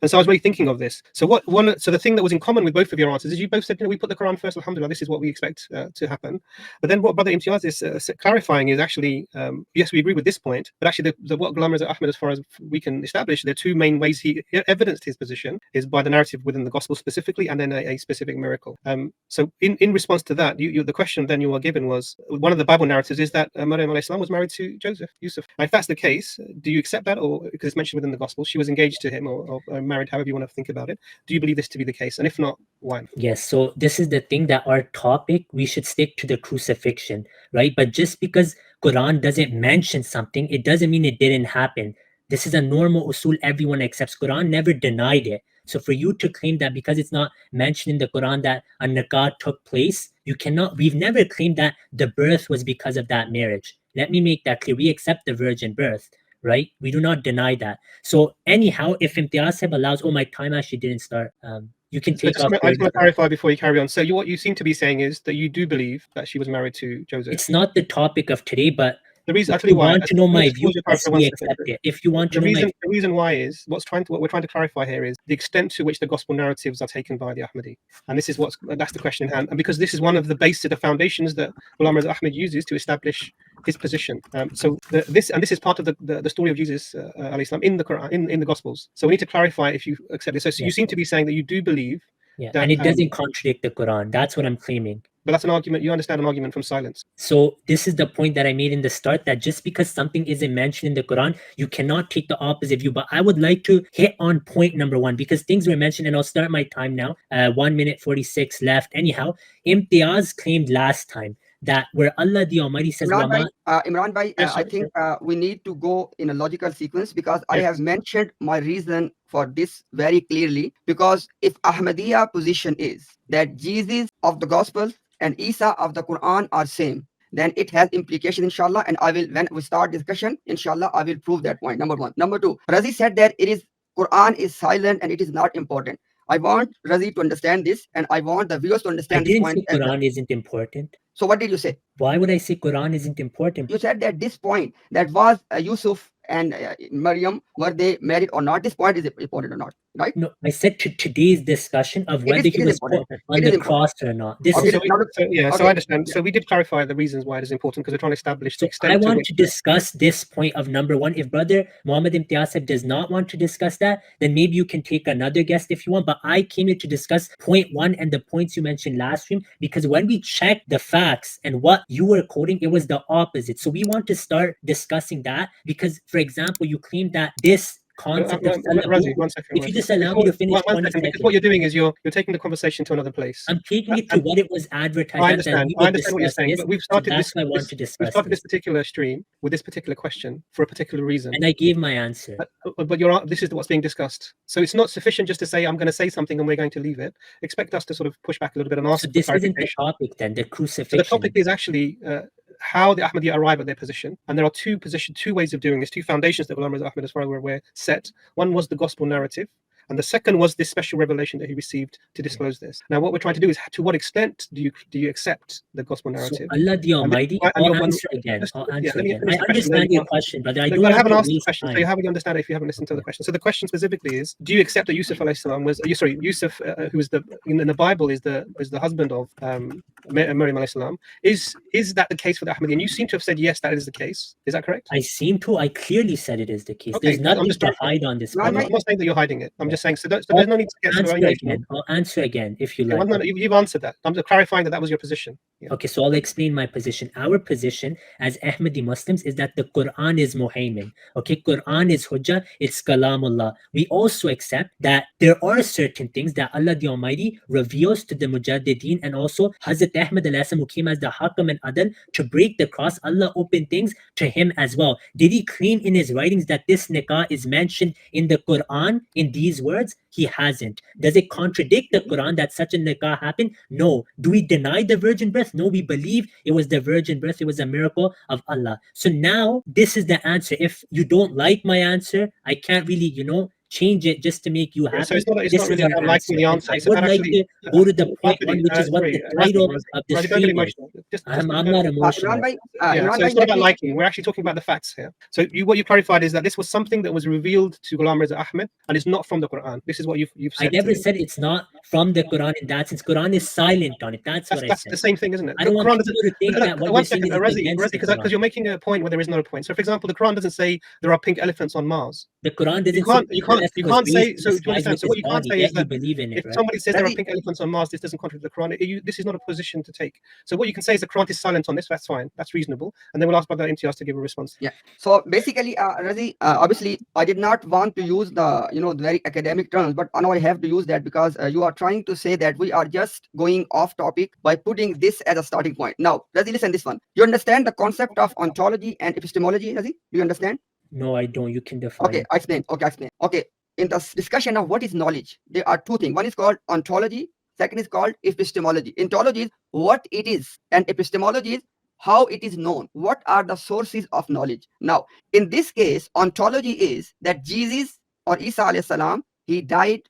And so I was really thinking of this. So so the thing that was in common with both of your answers is you both said, we put the Quran first, alhamdulillah, this is what we expect to happen. But then what Brother Imtiaz is clarifying is actually, yes, we agree with this point, but actually what Ghulam Raza Ahmed, as far as we can establish, there are two main ways he evidenced his position is by the narrative within the gospel specifically, and then a specific miracle. So in response to that, the question then you were given was, one of the Bible narratives is that Maryam alayhi salam was married to Yusuf. Now, if that's the case, do you accept that, or because it's mentioned within the gospel, she was engaged to him or married, however you want to think about it? Do you believe this to be the case? And if not, why? Yes, so this is the thing, that our topic, we should stick to the crucifixion, right? But just because Quran doesn't mention something, it doesn't mean it didn't happen. This is a normal usul everyone accepts. Quran never denied it. So for you to claim that because it's not mentioned in the Quran that a nikah took place, you cannot, we've never claimed that the birth was because of that marriage. Let me make that clear. We accept the virgin birth, right? We do not deny that. So anyhow, if Imtiaz allows, my time actually didn't start. You can take off. I just want to clarify before you carry on. So what you seem to be saying is that you do believe that she was married to Joseph. It's not the topic of today, but the reason, if you want to know my view, we accept it. If you want to know the reason why is what we're trying to clarify here is the extent to which the gospel narratives are taken by the Ahmadi, and this is that's the question in hand. And because this is one of the bases, the foundations that Ghulam Raza Ahmed uses to establish his position. So this is part of the story of Jesus alayhi salam in the Quran, in the Gospels. So we need to clarify if you accept this. So you seem to be saying that you do believe. Yeah, and it doesn't contradict the Quran. That's what I'm claiming. But that's an argument. You understand an argument from silence. So this is the point that I made in the start, that just because something isn't mentioned in the Quran, you cannot take the opposite view. But I would like to hit on point number one, because things were mentioned, and I'll start my time now. 1 minute 46 left. Anyhow, Imtiaz claimed last time that where Allah the Almighty says, Imran Bhai, I think we need to go in a logical sequence, because I have mentioned my reason for this very clearly. Because if Ahmadiyya position is that Jesus of the Gospel and Isa of the Quran are same, then it has implication, inshallah. And I will, when we start discussion, inshallah, I will prove that point. Number one. Number two, Razi said that Quran is silent and it is not important. I want Razi to understand this, and I want the viewers to understand this point. I didn't say Quran isn't important. So what did you say? Why would I say Quran isn't important? You said that this point, that was Yusuf and Maryam, were they married or not? This point is important or not, right? No, I said to today's discussion of whether he was put on the cross or not. This is so I understand. So we did clarify the reasons why it is important, because we're trying to establish the extent. I want to discuss this point of number one. If Brother Muhammad Imtiaz does not want to discuss that, then maybe you can take another guest if you want. But I came here to discuss point one and the points you mentioned last stream, because when we checked the facts and what you were quoting, it was the opposite. So we want to start discussing that, because, for example, you claim that this concept of Razi, 1 second. If you just allow me to finish 1 second, because what you're doing is you're taking the conversation to another place. I'm taking it to what it was advertised. I understand what you're saying, but we've started this particular stream with this particular question for a particular reason. And I gave my answer. But this is what's being discussed. So it's not sufficient just to say, I'm going to say something and we're going to leave it. Expect us to sort of push back a little bit and ask. So this isn't the topic then, the crucifixion. So the topic is actually how the Ahmadiyya arrive at their position. And there are two ways of doing this, two foundations that Ghulam Raza Ahmed, as far as we're aware, set. One was the gospel narrative, and the second was this special revelation that he received to disclose this. Now, what we're trying to do is, to what extent do you accept the gospel narrative? So Allah the Almighty, I'll answer again. I understand your question, but I haven't asked the question, so you haven't understand it if you haven't listened to the question. So the question specifically is, do you accept that Yusuf alayhi salam was, Yusuf, who is in the Bible is the husband of Maryam alayhi salam? Is that the case for the Ahmadiyya? And you seem to have said yes, that is the case. Is that correct? I clearly said it is the case. Okay, there's nothing to hide on this. I'm not saying that you're hiding it. I'm just saying, so there's no need to get I'll answer again if you like. You've answered that. I'm just clarifying that was your position. Yeah. Okay, so I'll explain my position. Our position as Ahmadi Muslims is that the Quran is Muhaymin. Okay, Quran is Hujjah, it's Kalamullah. We also accept that there are certain things that Allah the Almighty reveals to the Mujaddideen, and also Hazrat Ahmad who came as the Hakam and Adal to break the cross. Allah opened things to him as well. Did he claim in his writings that this nikah is mentioned in the Quran in these words? He hasn't. Does it contradict the Quran that such a nikah happened? No. Do we deny the virgin birth? No, we believe it was the virgin birth. It was a miracle of Allah. So now this is the answer. If you don't like my answer, I can't really, change it just to make you happy. So it's not this really is our about liking the answer. I It's would about like actually to go to the point Razi, one, which is what sorry, the title Razi, of the Razi, don't get stream is. emotional. I'm not emotional. Imran bhai, Yeah, Imran so bhai, it's not let about me- liking. We're actually talking about the facts here. So what you clarified is that this was something that was revealed to Ghulam Reza Ahmed, and it's not from the Quran. This is what you've said. I never said it's not from the Quran in that sense. Quran is silent on it. That's what I That's said. the same thing, isn't it? I don't want Quran people to think look, that what one you're saying second, is Razi, against the because Quran. you're making a point where there is no point. So, for example, the Quran doesn't say there are pink elephants on Mars. The Quran doesn't You can't say. So, do you understand? So, what you can't say is that believe in it, if right? somebody says there are Razi, pink elephants on Mars, this doesn't contradict the Quran. This is not a position to take. So, what you can say is the Quran is silent on this. That's fine. That's reasonable. And then we'll ask Brother Imtiaz to give a response. Yeah. So basically, Razi, obviously, I did not want to use the the very academic terms, but now I have to use that because you are trying to say that we are just going off topic by putting this as a starting point. Now, Razi, listen this one. You understand the concept of ontology and epistemology, Razi? Do you understand? No, I don't. You can define. Okay, I explain. Okay, I explain. Okay, in the discussion of what is knowledge, there are two things. One is called ontology. Second is called epistemology. Ontology is what it is, and epistemology is how it is known. What are the sources of knowledge? Now, in this case, ontology is that Jesus or Isa alayhi salam, he died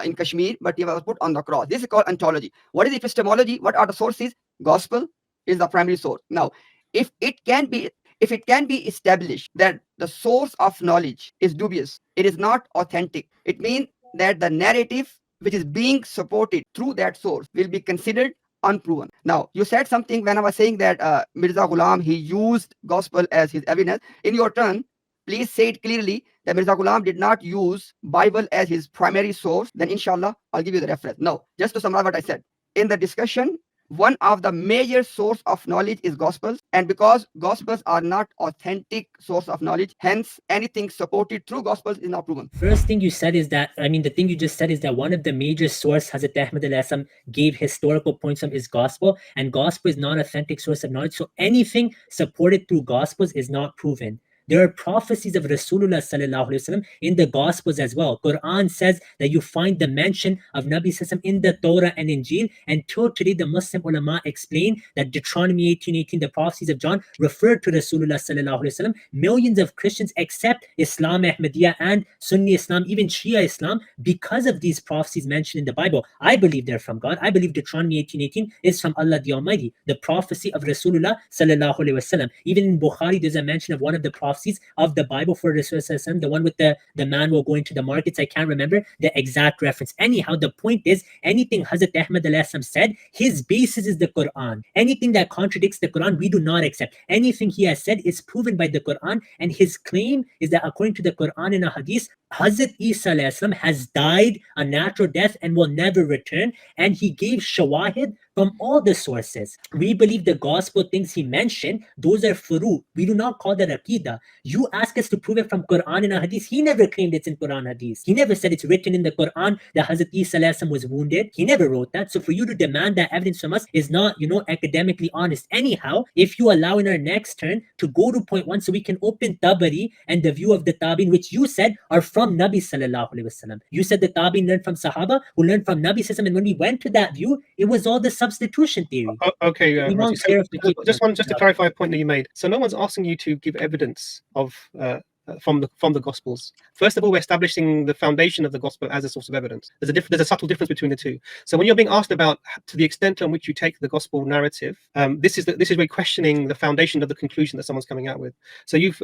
in Kashmir, but he was put on the cross. This is called ontology. What is epistemology? What are the sources? Gospel is the primary source. Now, if it can be established that the source of knowledge is dubious, it is not authentic, it means that the narrative which is being supported through that source will be considered unproven. Now, you said something when I was saying that Mirza Ghulam, he used gospel as his evidence. In your turn, please say it clearly that Mirza Ghulam did not use Bible as his primary source. Then inshallah, I'll give you the reference. No, just to summarize what I said. In the discussion, one of the major source of knowledge is gospels, and because gospels are not authentic source of knowledge, hence anything supported through gospels is not proven. First thing you said is that, the thing you just said is that one of the major source Hazrat Ahmad al-Asam gave historical points from his gospel, and gospel is not authentic source of knowledge. So anything supported through gospels is not proven. There are prophecies of Rasulullah sallallahu alaihi wasallam in the Gospels as well. Quran says that you find the mention of Nabi sallam in the Torah and Injil. And till today, the Muslim ulama explain that Deuteronomy 18:18, the prophecies of John, refer to Rasulullah sallallahu alaihi wasallam. Millions of Christians accept Islam, Ahmadiyya, and Sunni Islam, even Shia Islam, because of these prophecies mentioned in the Bible. I believe they're from God. I believe Deuteronomy 18:18 is from Allah the Almighty, the prophecy of Rasulullah sallallahu alaihi wasallam. Even in Bukhari, there's a mention of one of the prophecies of the Bible for Rasulullah, the one with the man will go into the markets. I can't remember the exact reference. Anyhow, the point is, anything Hazrat Ahmad al-Asam said, his basis is the Quran. Anything that contradicts the Quran, we do not accept. Anything he has said is proven by the Quran, and his claim is that according to the Quran and a hadith, Hazrat Isa al-Aslam has died a natural death and will never return, and he gave shawahid from all the sources. We believe the gospel things he mentioned, those are furu. We do not call that aqidah. You ask us to prove it from Quran and a hadith. He never claimed it's in Quran hadith. He never said it's written in the Quran that Hazrat Isa al-Aslam was wounded. He never wrote that. So for you to demand that evidence from us is not, academically honest. Anyhow, if you allow in our next turn to go to point one so we can open Tabari and the view of the Tabi'in, which you said are from Nabi sallallahu alaihi wasallam. You said the Tabi'in learned from Sahaba who learned from Nabi sallallahu alaihi wasallam, and when we went to that view, it was all the substitution theory. Okay, Imam so just to up. clarify a point that you made. So no one's asking you to give evidence of from the Gospels. First of all, we're establishing the foundation of the Gospel as a source of evidence. There's a subtle difference between the two. So when you're being asked about to the extent on which you take the Gospel narrative, this is where you're questioning the foundation of the conclusion that someone's coming out with. So you've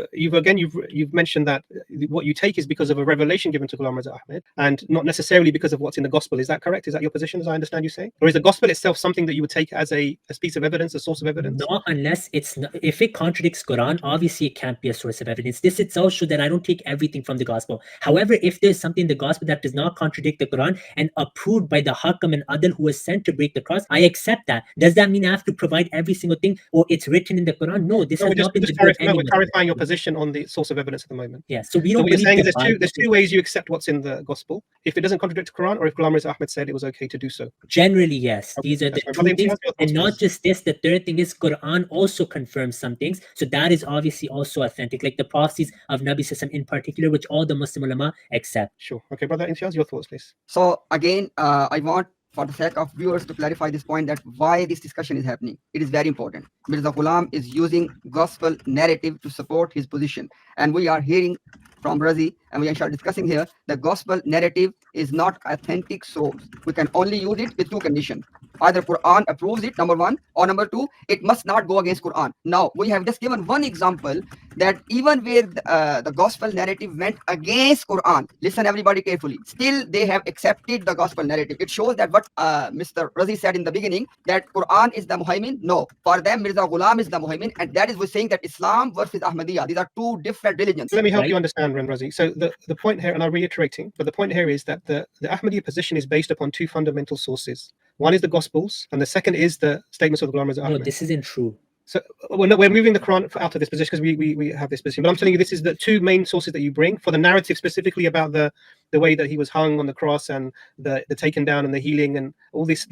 mentioned that what you take is because of a revelation given to Ghulam Reza Ahmed, and not necessarily because of what's in the Gospel. Is that correct? Is that your position, as I understand you saying? Or is the Gospel itself something that you would take as a piece of evidence, a source of evidence? Not unless if it contradicts Quran, obviously it can't be a source of evidence. This itself shows that I don't take everything from the Gospel. However, if there's something in the Gospel that does not contradict the Quran and approved by the Hakam and Adl who was sent to break the cross, I accept that. Does that mean I have to provide every single thing or it's written in the Quran? No, this has not been we're clarifying your position on the source of evidence at the moment. Yeah, so we don't. What you're saying is there's two ways you accept what's in the Gospel. If it doesn't contradict the Quran, or if Ghulam Reza Ahmed said it was okay to do so. Generally, yes. Okay, these are the right. two things, and not just this. The third thing is Quran also confirms some things, so that is obviously also authentic, like the prophecies of Nabi Sallallahu in particular, which all the Muslim ulama accept. Sure. Okay, brother Imtiaz, your thoughts, please. So again, I want, for the sake of viewers, to clarify this point, that why this discussion is happening. It is very important. Mirza Ghulam is using gospel narrative to support his position, and we are hearing from Razi, and we are discussing here, the gospel narrative is not authentic source. We can only use it with two conditions. Either Quran approves it, number one, or number two, it must not go against Quran. Now, we have just given one example that even where the gospel narrative went against Quran, listen everybody carefully, still they have accepted the gospel narrative. It shows that what Mr. Razi said in the beginning, that Quran is the Muhaymin. No, for them Mirza Ghulam is the Muhaymin, and that is we're saying that Islam versus Ahmadiyya, these are two different religions. Let me help Right. you understand, Razi. So the point here, and I'm reiterating, but the point here is that the Ahmadiyya position is based upon two fundamental sources. One is the Gospels, and the second is the statements of the Ghulam Mirza No, Ahmad. this isn't true. So we're moving the Quran out of this position because we have this position. But I'm telling you, this is the two main sources that you bring for the narrative, specifically about the way that he was hung on the cross and the taken down and the healing and all this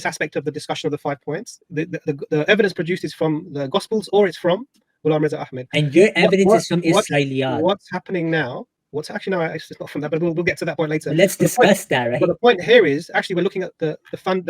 aspect of the discussion of the 5 points. The evidence produced is from the Gospels or it's from Ghulam Mirza Ahmed. And your evidence is from Israeliyat. What's happening now? What's actually no, it's not from that, but we'll get to that point later. But let's discuss that, right? But the point here is actually we're looking at the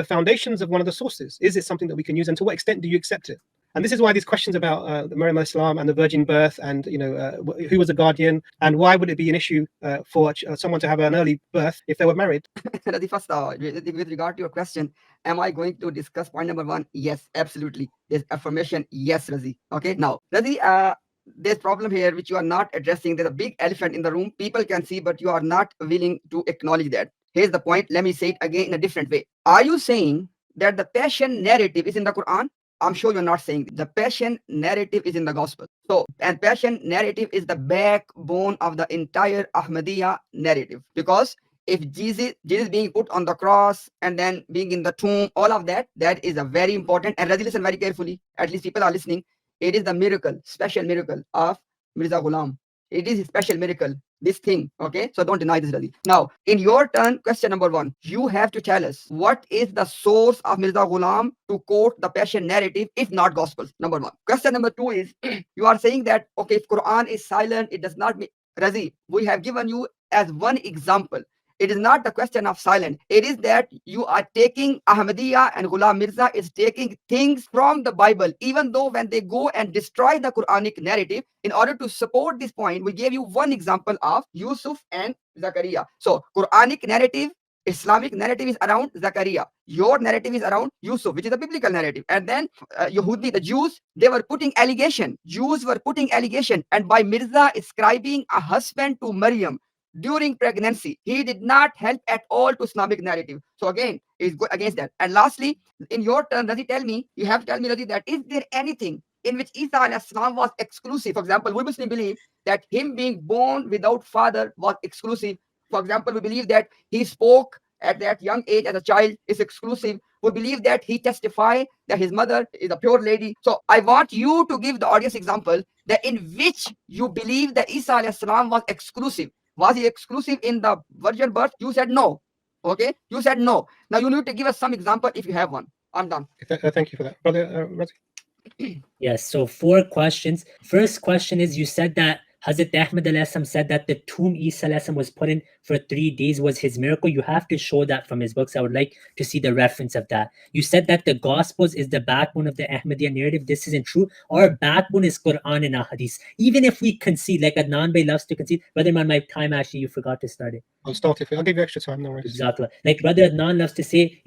foundations of one of the sources. Is it something that we can use, and to what extent do you accept it? And this is why these questions about Maryam al-Islam and the virgin birth and who was a guardian and why would it be an issue for someone to have an early birth if they were married? Razi, first, with regard to your question, am I going to discuss point number one? Yes, absolutely. There's affirmation. Yes, Razi. Okay, now, Razi, there's problem here which you are not addressing. There's a big elephant in the room. People can see, but you are not willing to acknowledge that. Here's the point. Let me say it again in a different way. Are you saying that the passion narrative is in the Quran? I'm sure you're not saying the passion narrative is in the gospel. So, and passion narrative is the backbone of the entire Ahmadiyya narrative. Because if Jesus being put on the cross and then being in the tomb, all of that is a very important. And Razi, listen very carefully. At least people are listening. It is the miracle, special miracle of Mirza Ghulam. It is a special miracle, this thing, okay? So don't deny this, Razi. Now, in your turn, question number one, you have to tell us what is the source of Mirza Ghulam to quote the passion narrative, if not gospel, number one. Question number two is, you are saying that, okay, if Quran is silent, it does not mean, Razi, we have given you as one example. It is not the question of silence. It is that you are taking Ahmadiyya and Ghulam Mirza is taking things from the Bible, even though when they go and destroy the Quranic narrative, in order to support this point, we gave you one example of Yusuf and Zakaria. So Quranic narrative, Islamic narrative is around Zakaria. Your narrative is around Yusuf, which is a biblical narrative. And then Yehudi, the Jews, they were putting allegation. Jews were putting allegation. And by Mirza ascribing a husband to Maryam during pregnancy, he did not help at all to Islamic narrative. So again, it's go against that. And lastly, in your turn, Razi, you have to tell me, Razi, that is there anything in which Isa alayhi salam was exclusive? For example, we Muslims believe that him being born without father was exclusive. For example, we believe that he spoke at that young age as a child is exclusive. We believe that he testified that his mother is a pure lady. So I want you to give the audience example that in which you believe that Isa alayhi salam was exclusive. Was he exclusive in the virgin birth? You said no. Okay, you said no. Now you need to give us some example if you have one. I'm done. Thank you for that, brother Razi. Yes, so 4 questions. First question is, you said that Hazrat Ahmad alayhi said that the tomb Isa alayhi was put in for 3 days was his miracle. You have to show that from his books. I would like to see the reference of that. You said that the Gospels is the backbone of the Ahmadiyya narrative. This isn't true. Our backbone is Quran and Ahadith. Even if we concede, like Adnan Bhai loves to concede, Brother Man, my time actually, you forgot to start it. I'll start it. I'll give you extra time. No worries. Exactly. Like Brother Adnan loves to say,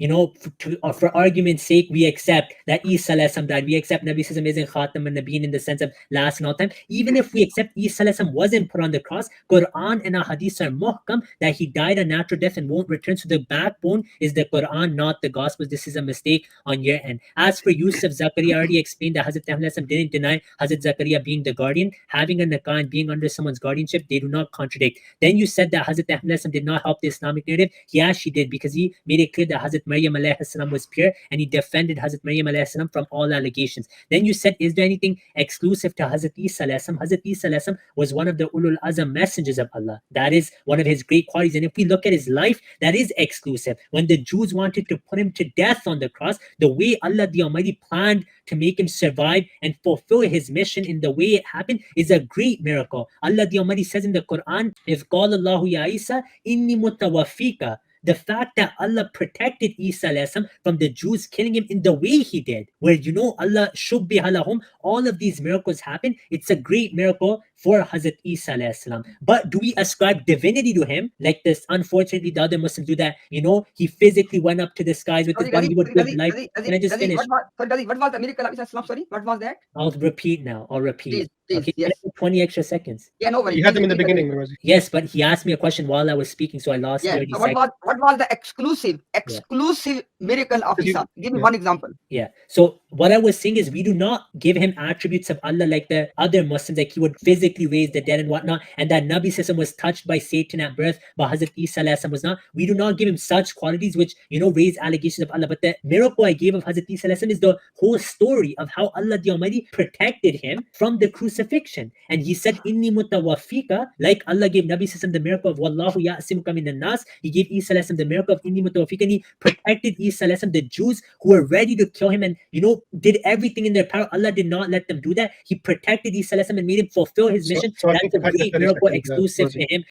for argument's sake, we accept that Isa alayhi died. We accept Nabi Sallam isn't Khatam and Nabeen in the sense of last and all time. Even if we accept Isa wasn't put on the cross, Quran and Ahadith are muhkam that he died a natural death and won't return. So the backbone is the Quran, not the Gospels. This is a mistake on your end. As for Yusuf, Zakaria already explained that Hazrat Ahmad didn't deny Hazrat Zakaria being the guardian. Having a nikah and being under someone's guardianship, they do not contradict. Then you said that Hazrat Ahmad did not help the Islamic narrative. He actually did, because he made it clear that Hazrat Maryam alayhi salam was pure and he defended Hazrat Maryam alayhi salam from all allegations. Then you said, is there anything exclusive to Hazrat Isa alayhi salam? Hazrat Isa alayhi salam was one of the Ulul Azam messengers of Allah. That is one of his great qualities. And if we look at his life, that is exclusive. When the Jews wanted to put him to death on the cross, the way Allah the Almighty planned to make him survive and fulfill his mission in the way it happened is a great miracle. Allah the Almighty says in the Quran, "If qala Allahu ya Isa inni mutawaffika," the fact that Allah protected Isa alayhi salam from the Jews killing him in the way he did, where Allah shubbiha lahum, all of these miracles happen. It's a great miracle for Hazrat Isa alayhi salam. But do we ascribe divinity to him? Like this, unfortunately, the other Muslims do that. He physically went up to the skies with his body, he would give life. Can I just finish? What was the miracle of Isa salam? Sorry, what was that? I'll repeat now. Please, Okay, yes. 20 extra seconds. Yeah, no worries. You had them in the beginning, Razi. Yes, but he asked me a question while I was speaking, so I lost 30 so seconds. What was the exclusive miracle of Isa? Give me one example. Yeah. So what I was saying is we do not give him attributes of Allah like the other Muslims, like he would physically raise the dead and whatnot, and that Nabi Sallallahu was touched by Satan at birth, but Hazrat Isa Sallallahu was not. We do not give him such qualities which raise allegations of Allah. But the miracle I gave of Hazrat Isa Sallallahu is the whole story of how Allah the Almighty protected him from the crucifixion. And he said, Inni mutawafika, like Allah gave Nabi Sallallahu the miracle of Wallahu ya'simuka minan nas, he gave Isa Sallallahu the miracle of Inni mutawafika, and he protected Isa Sallallahu, the Jews who were ready to kill him and did everything in their power. Allah did not let them do that. He protected Isa Sallallahu and made him fulfill his mission. So that's a great miracle exclusive to him.